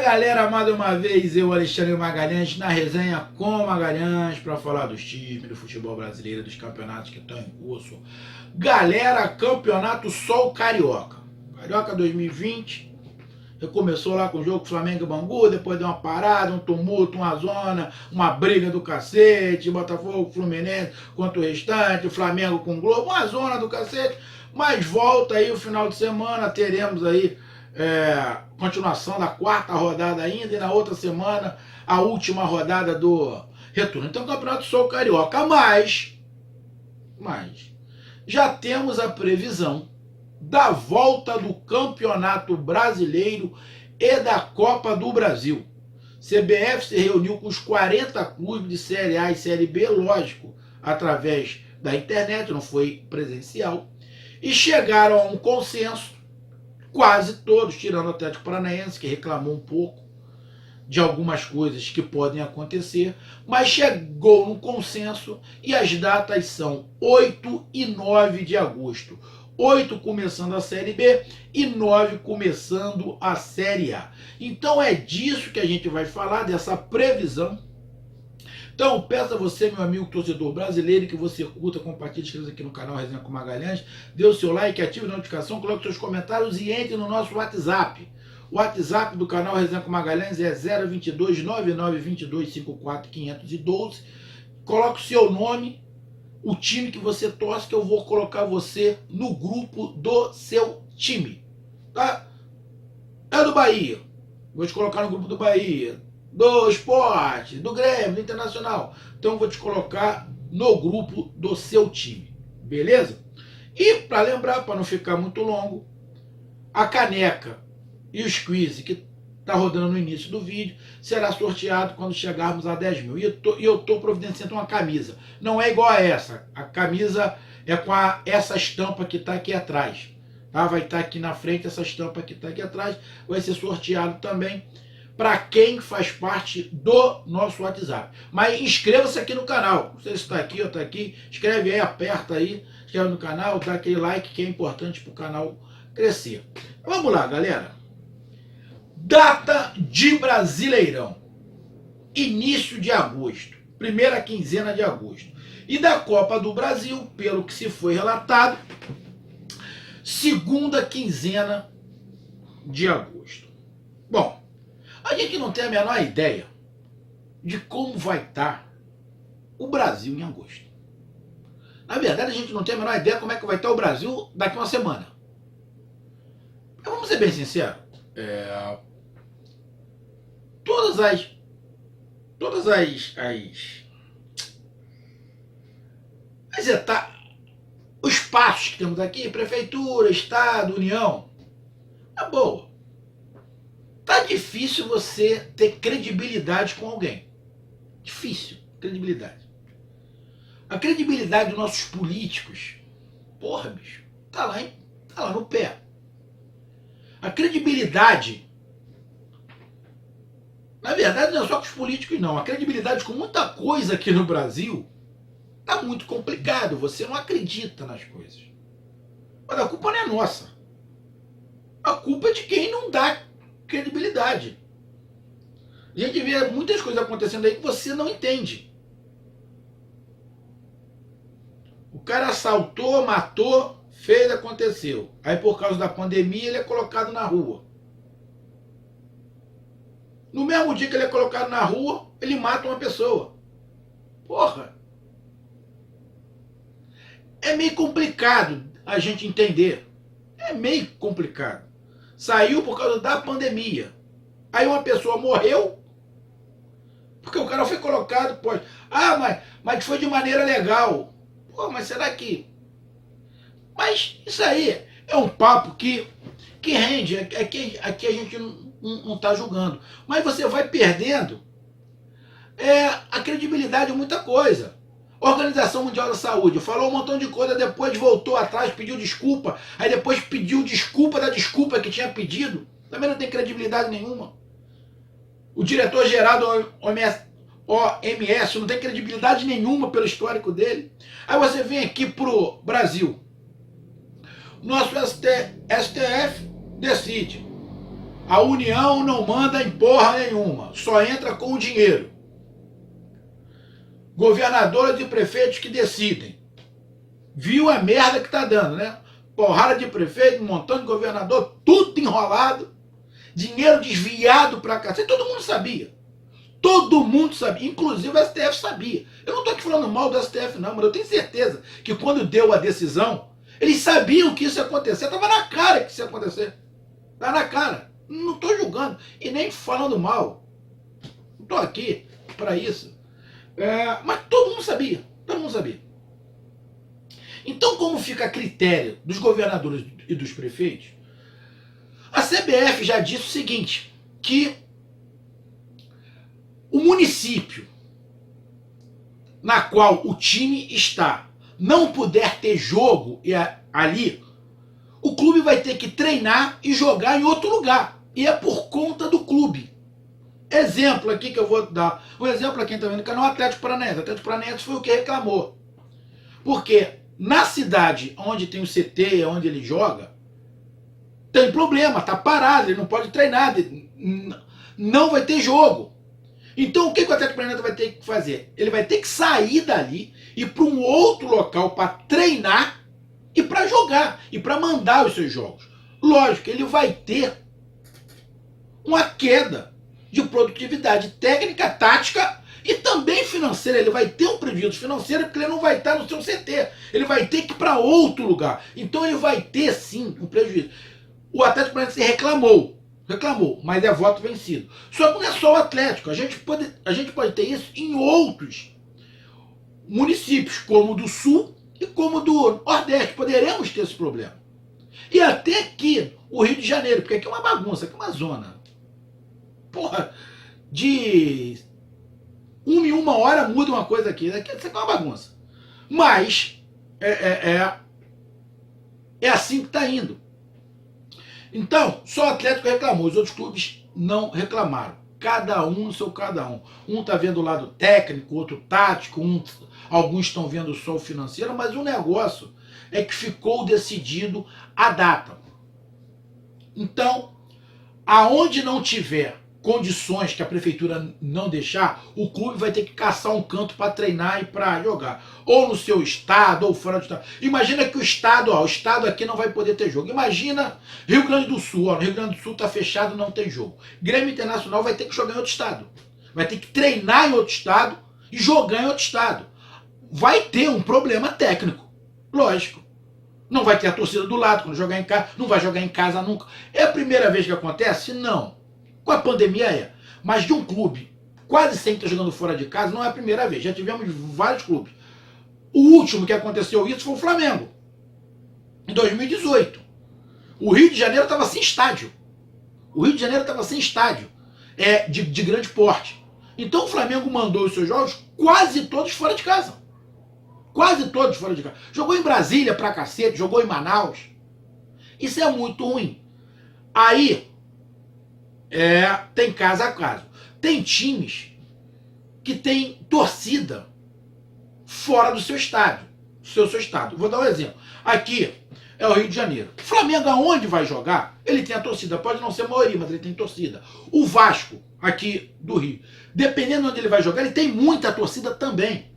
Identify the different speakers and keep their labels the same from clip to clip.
Speaker 1: galera, mais uma vez eu, Alexandre Magalhães, na resenha com Magalhães, para falar dos times do futebol brasileiro, dos campeonatos que estão em curso. Galera, campeonato Sol Carioca. Carioca 2020, recomeçou lá com o jogo Flamengo e Bangu, depois deu uma parada, um tumulto, uma zona, uma briga do cacete, Botafogo, Fluminense contra o restante, o Flamengo com o Globo, uma zona do cacete, mas volta aí o final de semana, teremos aí continuação da quarta rodada ainda, e na outra semana a última rodada do retorno. Então, Campeonato Sul Carioca, mas já temos a previsão da volta do Campeonato Brasileiro e da Copa do Brasil. CBF se reuniu com os 40 clubes de Série A e Série B, lógico, através da internet, não foi presencial, e chegaram a um consenso. Quase todos, tirando o Atlético Paranaense, que reclamou um pouco de algumas coisas que podem acontecer, mas chegou no consenso e as datas são 8 e 9 de agosto. 8 começando a Série B e 9 começando a Série A. Então é disso que a gente vai falar, dessa previsão. Então, peço a você, meu amigo torcedor brasileiro, que você curta, compartilhe, inscreva-se aqui no canal Resenha com Magalhães, dê o seu like, ative a notificação, coloque seus comentários e entre no nosso WhatsApp. O WhatsApp do canal Resenha com Magalhães é 022 9922 54512. Coloque o seu nome, o time que você torce, que eu vou colocar você no grupo do seu time. Tá? É do Bahia. Vou te colocar no grupo do Bahia, do Sport, do Grêmio, do Internacional. Então eu vou te colocar no grupo do seu time, beleza? E para lembrar, para não ficar muito longo, a caneca e o squeeze que está rodando no início do vídeo será sorteado quando chegarmos a 10 mil. E eu estou providenciando uma camisa. Não é igual a essa. A camisa é com essa estampa que está aqui atrás. Tá? Vai estar aqui na frente essa estampa que está aqui atrás. Vai ser sorteado também para quem faz parte do nosso WhatsApp. Mas inscreva-se aqui no canal. Não sei se está aqui ou está aqui. Escreve aí, aperta aí, inscreve no canal, dá aquele like que é importante para o canal crescer. Vamos lá, galera. Data de Brasileirão. Início de agosto. Primeira quinzena de agosto. E da Copa do Brasil, pelo que se foi relatado, segunda quinzena de agosto. Bom, a gente não tem a menor ideia de como vai estar o Brasil em agosto. Na verdade, a gente não tem a menor ideia como é que vai estar o Brasil daqui a uma semana. Mas vamos ser bem sinceros. Todas as etapas, os passos que temos aqui, prefeitura, estado, união, é boa. Tá difícil você ter credibilidade com alguém. Difícil, credibilidade. A credibilidade dos nossos políticos, porra, bicho, tá lá no pé. A credibilidade, na verdade, não é só com os políticos, não. A credibilidade com muita coisa aqui no Brasil tá muito complicado. Você não acredita nas coisas. Mas a culpa não é nossa. A culpa é de quem não dá credibilidade. A gente vê muitas coisas acontecendo aí que você não entende. O cara assaltou, matou, fez, aconteceu. Aí por causa da pandemia ele é colocado na rua. No mesmo dia que ele é colocado na rua, ele mata uma pessoa. Porra! É meio complicado a gente entender. É meio complicado. Saiu por causa da pandemia. Aí uma pessoa morreu porque o cara foi colocado, pode. Mas foi de maneira legal. Pô, mas será que... Mas isso aí é um papo que rende. Aqui a gente não está julgando. Mas você vai perdendo a credibilidade de muita coisa. Organização Mundial da Saúde falou um montão de coisa, depois voltou atrás, pediu desculpa, aí depois pediu desculpa da desculpa que tinha pedido. Também não tem credibilidade nenhuma. O diretor-geral do OMS não tem credibilidade nenhuma pelo histórico dele. Aí você vem aqui pro Brasil. Nosso STF decide. A União não manda em porra nenhuma, só entra com o dinheiro. Governadores e prefeitos que decidem. Viu a merda que tá dando, né? Porrada de prefeito, um montão de governador, tudo enrolado, dinheiro desviado pra cá. Todo mundo sabia. Todo mundo sabia, inclusive o STF sabia. Eu não tô aqui falando mal do STF não, mas eu tenho certeza que quando deu a decisão, eles sabiam que isso ia acontecer. Tava na cara que isso ia acontecer. Tá na cara. Não tô julgando e nem falando mal. Não tô aqui pra isso. Mas todo mundo sabia. Todo mundo sabia. Então, como fica a critério dos governadores e dos prefeitos, a CBF já disse o seguinte, que o município na qual o time está não puder ter jogo ali, o clube vai ter que treinar e jogar em outro lugar. E é por conta do clube. Exemplo aqui que eu vou dar. Um exemplo aqui também no canal Atlético Paranaense. O Atlético Paranaense foi o que reclamou. Porque na cidade onde tem o CT, onde ele joga, tem problema, tá parado, ele não pode treinar, não vai ter jogo. Então o que o Atlético Paranaense vai ter que fazer? Ele vai ter que sair dali e ir para um outro local para treinar e para jogar, e para mandar os seus jogos. Lógico, ele vai ter uma queda de produtividade técnica, tática e também financeira. Ele vai ter um prejuízo financeiro porque ele não vai estar no seu CT. Ele vai ter que ir para outro lugar. Então ele vai ter sim um prejuízo. O Atlético Paranaense reclamou, mas é voto vencido. Só que não é só o Atlético. A gente pode ter isso em outros municípios, como o do Sul e como o do Nordeste. Poderemos ter esse problema. E até aqui, o Rio de Janeiro, porque aqui é uma bagunça, aqui é uma zona. Porra, de uma em uma hora muda uma coisa aqui. Aqui é uma bagunça. Mas é assim que está indo. Então, só o Atlético reclamou, os outros clubes não reclamaram. Cada um no seu cada um. Um está vendo o lado técnico, outro tático, alguns estão vendo só o financeiro, mas o negócio é que ficou decidido a data. Então, aonde não tiver condições que a prefeitura não deixar, o clube vai ter que caçar um canto para treinar e para jogar. Ou no seu estado, ou fora do estado. Imagina que o estado aqui não vai poder ter jogo. Imagina Rio Grande do Sul, no Rio Grande do Sul está fechado, não tem jogo. Grêmio Internacional vai ter que jogar em outro estado. Vai ter que treinar em outro estado e jogar em outro estado. Vai ter um problema técnico, lógico. Não vai ter a torcida do lado quando jogar em casa, não vai jogar em casa nunca. É a primeira vez que acontece? Não. Com a pandemia é. Mas de um clube quase sempre está jogando fora de casa, não é a primeira vez. Já tivemos vários clubes. O último que aconteceu isso foi o Flamengo. Em 2018. O Rio de Janeiro estava sem estádio. O Rio de Janeiro estava sem estádio de grande porte. Então o Flamengo mandou os seus jogos quase todos fora de casa. Quase todos fora de casa. Jogou em Brasília pra cacete, jogou em Manaus. Isso é muito ruim. Aí, tem caso a caso. Tem times que tem torcida fora do seu estádio. Seu estado. Vou dar um exemplo. Aqui é o Rio de Janeiro. O Flamengo, aonde vai jogar, ele tem a torcida. Pode não ser a maioria, mas ele tem torcida. O Vasco, aqui do Rio, dependendo de onde ele vai jogar, ele tem muita torcida também.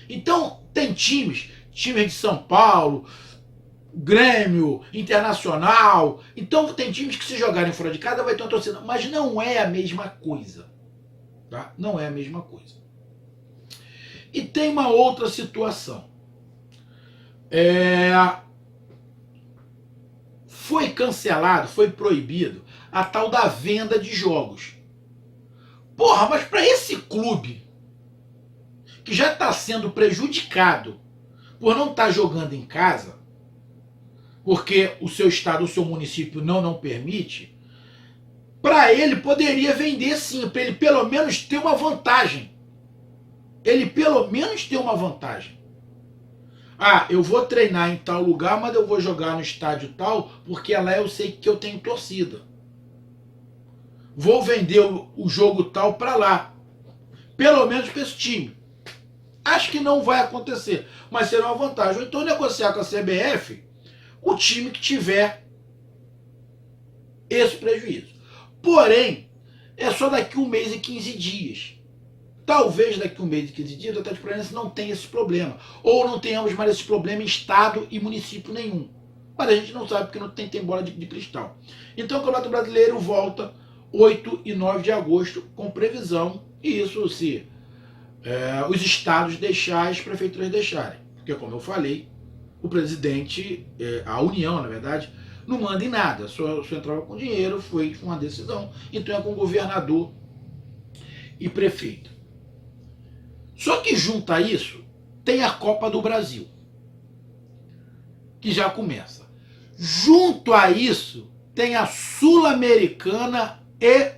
Speaker 1: Então, tem times de São Paulo, Grêmio, Internacional. Então, tem times que se jogarem fora de casa vai ter uma torcida. Mas não é a mesma coisa. Tá? Não é a mesma coisa. E tem uma outra situação. Foi cancelado, foi proibido a tal da venda de jogos. Porra, mas para esse clube que já está sendo prejudicado por não estar jogando em casa, porque o seu estado, o seu município não permite, para ele poderia vender sim, para ele pelo menos ter uma vantagem. Ele pelo menos ter uma vantagem. Ah, eu vou treinar em tal lugar, mas eu vou jogar no estádio tal, porque lá eu sei que eu tenho torcida. Vou vender o jogo tal para lá. Pelo menos para esse time. Acho que não vai acontecer, mas será uma vantagem. Ou então negociar com a CBF o time que tiver esse prejuízo. Porém, é só daqui 1 mês e 15 dias. Talvez daqui 1 mês e 15 dias o Atlético Paranaense não tenha esse problema. Ou não tenhamos mais esse problema em estado e município nenhum. Mas a gente não sabe porque não tem bola de cristal. Então o Campeonato Brasileiro volta 8 e 9 de agosto com previsão. E isso se os estados deixarem, as prefeituras deixarem. Porque, como eu falei, o presidente, a União, na verdade, não manda em nada. Só entrava com dinheiro, foi uma decisão. Então é com o governador e prefeito. Só que junto a isso, tem a Copa do Brasil, que já começa. Junto a isso, tem a Sul-Americana e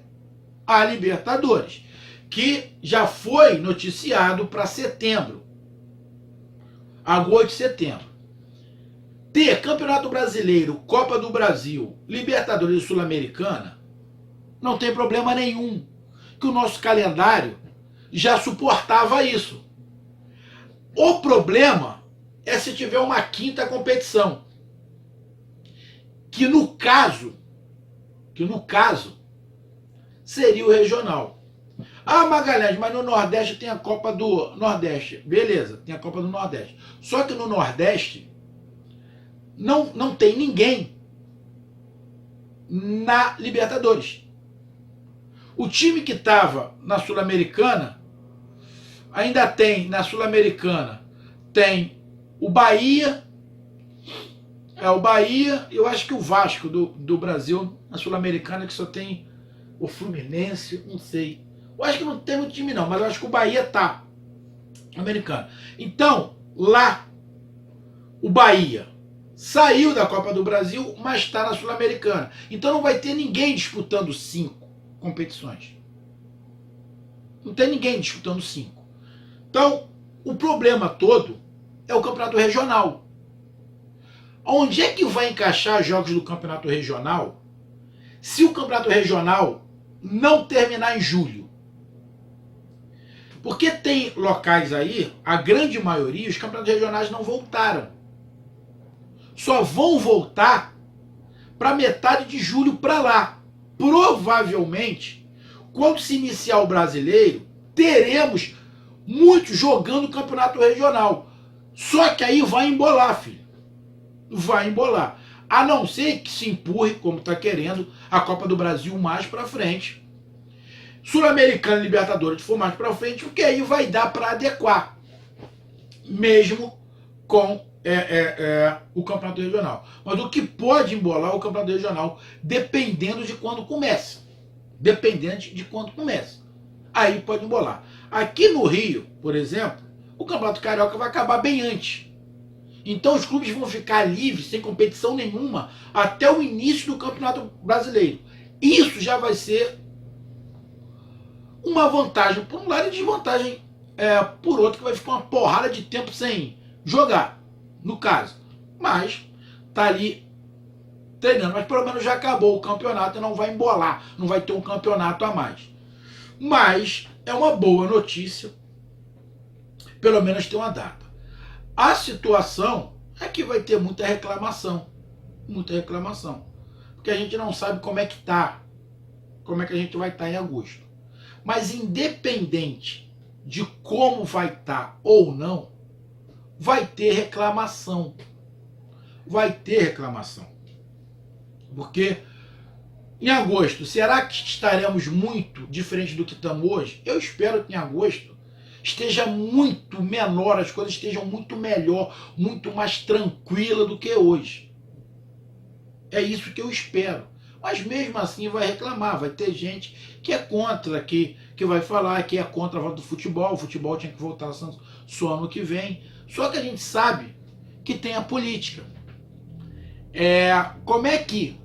Speaker 1: a Libertadores, que já foi noticiado para setembro, agosto e setembro. Ter Campeonato Brasileiro, Copa do Brasil, Libertadores e Sul-Americana, não tem problema nenhum, que o nosso calendário já suportava isso. O problema é se tiver uma quinta competição, que no caso seria o regional. Ah, Magalhães, mas no Nordeste tem a Copa do Nordeste. Beleza, tem a Copa do Nordeste. Só que no Nordeste não tem ninguém na Libertadores. O time que estava na Sul-Americana, ainda tem na Sul-Americana, tem o Bahia, eu acho que o Vasco do Brasil, na Sul-Americana, que só tem o Fluminense, não sei. Eu acho que não tem muito time não, mas eu acho que o Bahia tá americano. Então, lá, o Bahia saiu da Copa do Brasil, mas está na Sul-Americana. Então não vai ter ninguém disputando 5 competições. Não tem ninguém disputando 5. Então, o problema todo é o campeonato regional. Onde é que vai encaixar jogos do campeonato regional se o campeonato regional não terminar em julho? Porque tem locais aí, a grande maioria, os campeonatos regionais não voltaram. Só vão voltar para metade de julho para lá. Provavelmente, quando se iniciar o brasileiro, teremos muitos jogando o campeonato regional. Só que aí vai embolar, filho. Vai embolar. A não ser que se empurre, como está querendo, a Copa do Brasil mais para frente. Sul-Americana e Libertadores for mais para frente, porque aí vai dar para adequar. Mesmo com o campeonato regional. Mas o que pode embolar é o campeonato regional, dependendo de quando começa. Dependente de quando começa. Aí pode embolar. Aqui no Rio, por exemplo, o Campeonato Carioca vai acabar bem antes. Então os clubes vão ficar livres, sem competição nenhuma, até o início do Campeonato Brasileiro. Isso já vai ser uma vantagem por um lado e desvantagem por outro, que vai ficar uma porrada de tempo sem jogar, no caso. Mas tá ali treinando, mas pelo menos já acabou o campeonato e não vai embolar, não vai ter um campeonato a mais. Mas é uma boa notícia, pelo menos ter uma data. A situação é que vai ter muita reclamação, porque a gente não sabe como é que tá, como é que a gente vai estar em agosto. Mas independente de como vai estar ou não, vai ter reclamação. Vai ter reclamação. Porque em agosto, será que estaremos muito diferente do que estamos hoje? Eu espero que em agosto esteja muito menor, as coisas estejam muito melhor, muito mais tranquila do que hoje. É isso que eu espero. Mas mesmo assim vai reclamar, vai ter gente que é contra, que vai falar que é contra a volta do futebol, o futebol tinha que voltar só ano que vem. Só que a gente sabe que tem a política. Como é que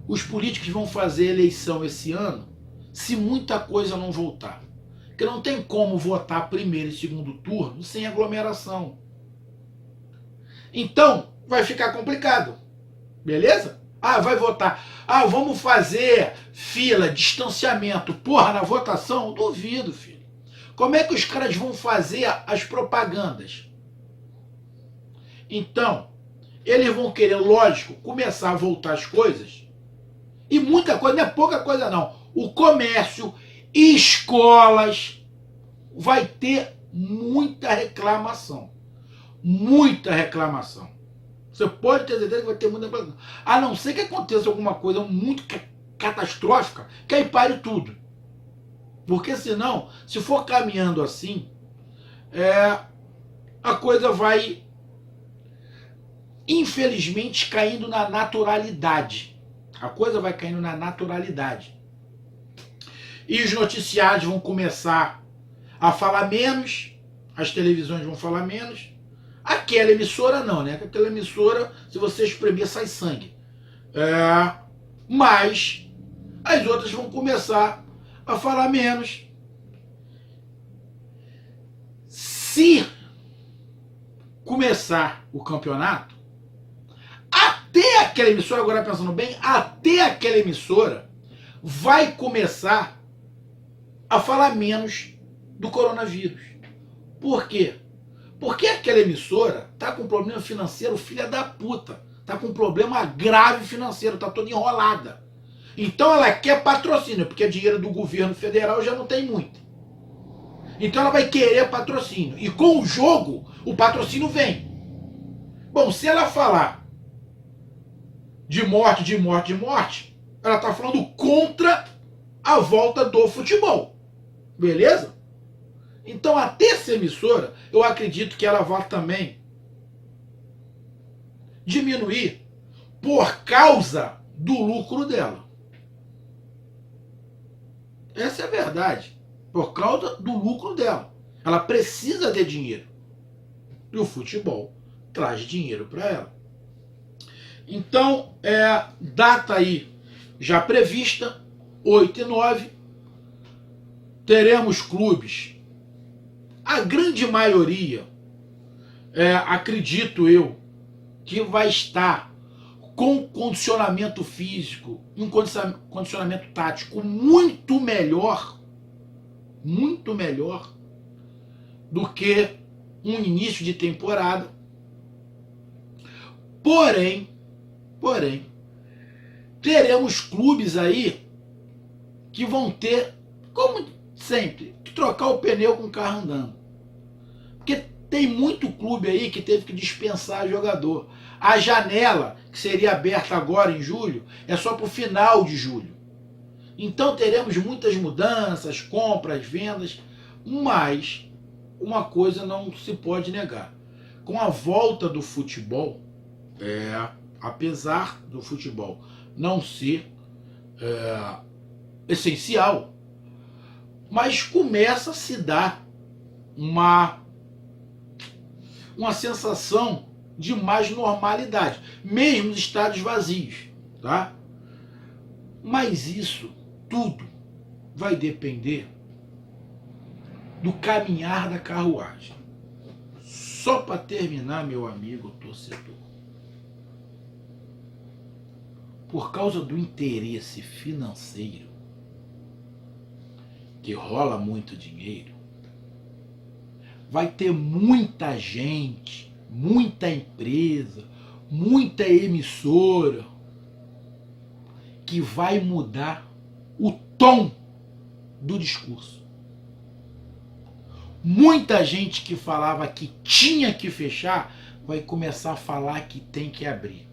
Speaker 1: os políticos vão fazer eleição esse ano se muita coisa não voltar? Porque não tem como votar primeiro e segundo turno sem aglomeração. Então, vai ficar complicado. Beleza? Vai votar. Vamos fazer fila, distanciamento. Porra, na votação? Duvido, filho. Como é que os caras vão fazer as propagandas? Então, eles vão querer, lógico, começar a voltar as coisas E muita coisa, não é pouca coisa não. O comércio, escolas, vai ter muita reclamação. Muita reclamação. Você pode ter certeza que vai ter muita reclamação. A não ser que aconteça alguma coisa muito catastrófica, que aí pare tudo. Porque senão, se for caminhando assim, a coisa vai, infelizmente, caindo na naturalidade. A coisa vai caindo na naturalidade. E os noticiários vão começar a falar menos, as televisões vão falar menos. Aquela emissora não, né? Aquela emissora, se você espremer, sai sangue. Mas as outras vão começar a falar menos. Se começar o campeonato, até aquela emissora, agora pensando bem, até aquela emissora vai começar a falar menos do coronavírus. Por quê? Porque aquela emissora tá com um problema financeiro, filha da puta. Tá com um problema grave financeiro, tá toda enrolada. Então ela quer patrocínio, porque dinheiro do governo federal já não tem muito. Então ela vai querer patrocínio. E com o jogo, o patrocínio vem. Bom, se ela falar de morte, de morte, de morte, ela tá falando contra a volta do futebol. Beleza? Então, até essa emissora, eu acredito que ela vai também diminuir por causa do lucro dela. Essa é a verdade. Por causa do lucro dela. Ela precisa de dinheiro. E o futebol traz dinheiro para ela. Então, data aí já prevista, 8 e 9. Teremos clubes. A grande maioria, acredito eu, que vai estar com condicionamento físico, um condicionamento tático muito melhor do que um início de temporada. Porém, teremos clubes aí que vão ter, como sempre, que trocar o pneu com o carro andando. Porque tem muito clube aí que teve que dispensar jogador. A janela, que seria aberta agora em julho, é só para o final de julho. Então teremos muitas mudanças, compras, vendas, mas uma coisa não se pode negar. Com a volta do futebol, apesar do futebol não ser essencial, mas começa a se dar uma sensação de mais normalidade, mesmo nos estádios vazios, tá? Mas isso tudo vai depender do caminhar da carruagem. Só para terminar, meu amigo torcedor, por causa do interesse financeiro, que rola muito dinheiro, vai ter muita gente, muita empresa, muita emissora que vai mudar o tom do discurso. Muita gente que falava que tinha que fechar vai começar a falar que tem que abrir.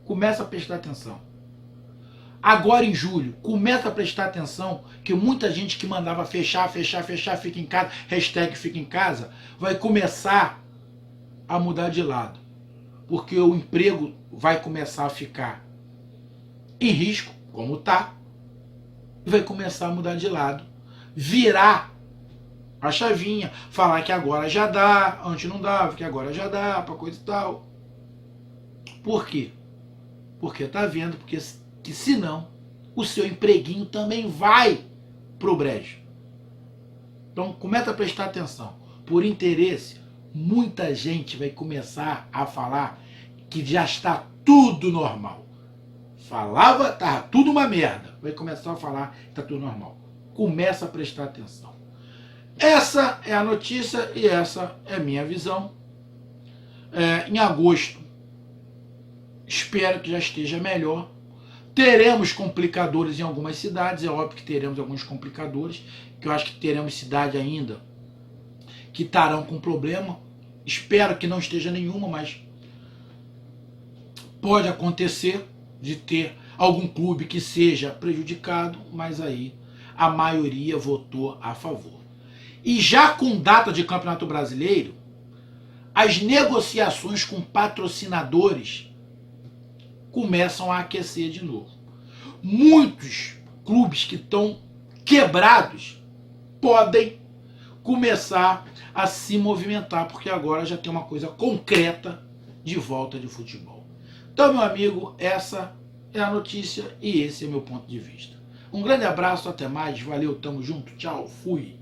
Speaker 1: Começa a prestar atenção. Agora em julho, começa a prestar atenção que muita gente que mandava fechar, fica em casa, hashtag fica em casa, vai começar a mudar de lado. Porque o emprego vai começar a ficar em risco, como está, e vai começar a mudar de lado. Virar a chavinha, falar que agora já dá, antes não dava, que agora já dá, para coisa e tal. Por quê? Porque tá vendo, que senão o seu empreguinho também vai pro brejo. Então começa a prestar atenção. Por interesse, muita gente vai começar a falar que já está tudo normal. Falava, tá tudo uma merda. Vai começar a falar que tá tudo normal. Começa a prestar atenção. Essa é a notícia e essa é a minha visão. Em agosto, espero que já esteja melhor. Teremos complicadores em algumas cidades, é óbvio que teremos alguns complicadores, que eu acho que teremos cidade ainda que estarão com problema. Espero que não esteja nenhuma, mas pode acontecer de ter algum clube que seja prejudicado, mas aí a maioria votou a favor. E já com data de Campeonato Brasileiro, as negociações com patrocinadores começam a aquecer de novo. Muitos clubes que estão quebrados podem começar a se movimentar, porque agora já tem uma coisa concreta de volta de futebol. Então, meu amigo, essa é a notícia e esse é o meu ponto de vista. Um grande abraço, até mais, valeu, tamo junto, tchau, fui!